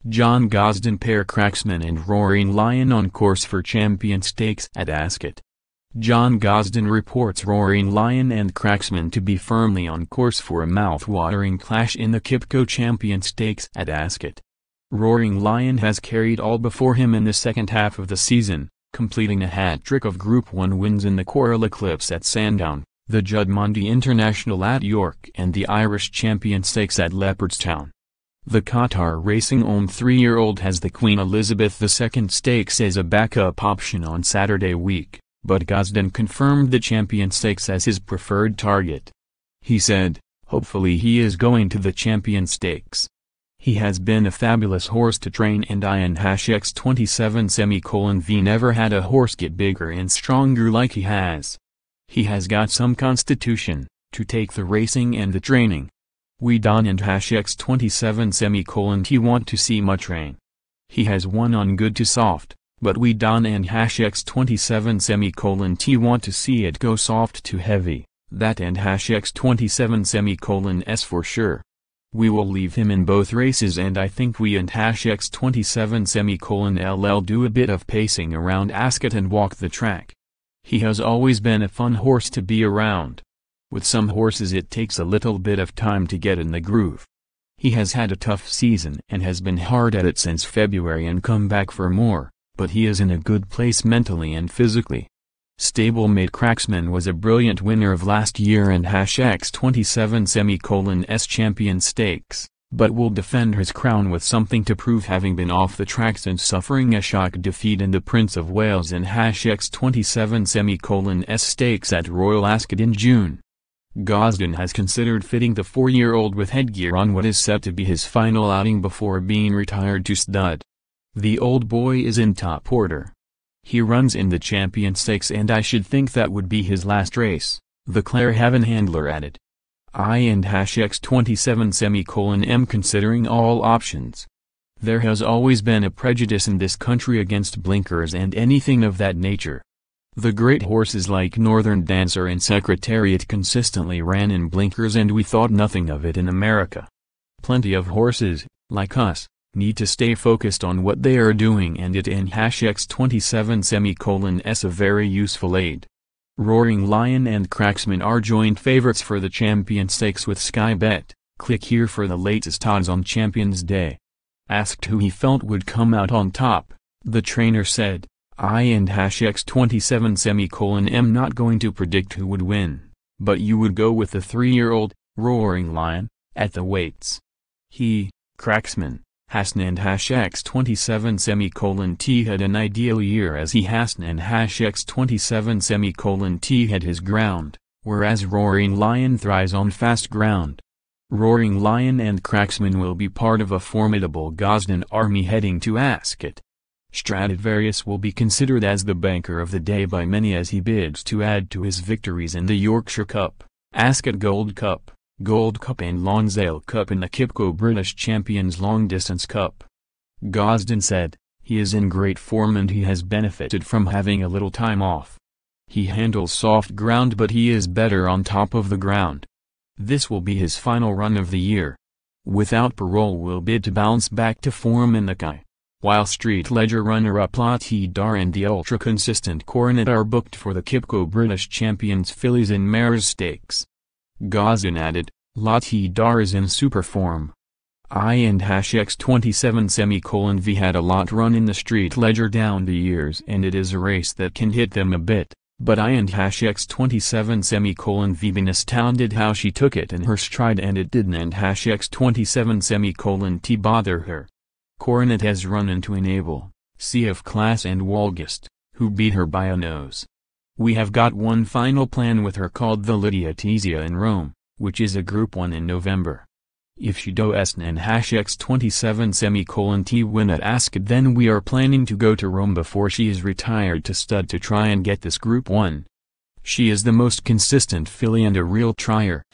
John Gosden pair Cracksman and Roaring Lion on course for Champion Stakes at Ascot. John Gosden reports Roaring Lion and Cracksman to be firmly on course for a mouth-watering clash in the QIPCO Champion Stakes at Ascot. Roaring Lion has carried all before him in the second half of the season, completing a hat-trick of Group 1 wins in the Coral-Eclipse at Sandown, the Juddmonte International at York and the Irish Champion Stakes at Leopardstown. The Qatar Racing-owned 3-year-old has the Queen Elizabeth II Stakes as a backup option on Saturday week, but Gosden confirmed the Champion Stakes as his preferred target. He said, "Hopefully he is going to the Champion Stakes. He has been a fabulous horse to train and X27:V never had a horse get bigger and stronger like he has. He has got some constitution, to take the racing and the training. We Don and X27:T want to see much rain. He has won on good to soft, but we Don and X27:T want to see it go soft to heavy, that and X27:S for sure. We will leave him in both races and I think we and X27:LL do a bit of pacing around Ascot and walk the track. He has always been a fun horse to be around. With some horses it takes a little bit of time to get in the groove. He has had a tough season and has been hard at it since February and come back for more, but he is in a good place mentally and physically. Stablemate Cracksman was a brilliant winner of last year and X27:S Champion Stakes, but will defend his crown with something to prove, having been off the track since suffering a shock defeat in the Prince of Wales and X27:S Stakes at Royal Ascot in June. Gosden has considered fitting the 4-year-old with headgear on what is set to be his final outing before being retired to stud. The old boy is in top order. He runs in the Champion Stakes and I should think that would be his last race, the Clarehaven handler added. I and X27:M considering all options. There has always been a prejudice in this country against blinkers and anything of that nature. The great horses like Northern Dancer and Secretariat consistently ran in blinkers and we thought nothing of it in America. Plenty of horses, like us, need to stay focused on what they are doing and it and X27:S a very useful aid. Roaring Lion and Cracksman are joint favorites for the Champion Stakes with Sky Bet. Click here for the latest odds on Champions Day. Asked who he felt would come out on top, the trainer said, I and X27:M not going to predict who would win, but you would go with the 3-year-old, Roaring Lion, at the weights. He, Cracksman, Hassan and X27:T had an ideal year as he Hassan and X27:T had his ground, whereas Roaring Lion thrives on fast ground. Roaring Lion and Cracksman will be part of a formidable Gosden army heading to Ascot. Stradivarius will be considered as the banker of the day by many as he bids to add to his victories in the Yorkshire Cup, Ascot Gold Cup and Lonsdale Cup in the QIPCO British Champions Long Distance Cup. Gosden said, he is in great form and he has benefited from having a little time off. He handles soft ground but he is better on top of the ground. This will be his final run of the year. Without parole will bid to bounce back to form in the QI. While Street Ledger runner-up Lati Dar and the ultra-consistent Coronet are booked for the QIPCO British Champions Fillies and Mares Stakes. Gosden added, Lati Dar is in super form. I and X27:V had a lot run in the Street Ledger down the years and it is a race that can hit them a bit, but I and X27:V been astounded how she took it in her stride and it didn't and X27:T bother her. Coronet has run into Enable, CF Class and Walgast, who beat her by a nose. We have got one final plan with her called the Lydia Tizia in Rome, which is a Group 1 in November. If she does and X27:T win at Ascot then we are planning to go to Rome before she is retired to stud to try and get this Group 1. She is the most consistent filly and a real trier.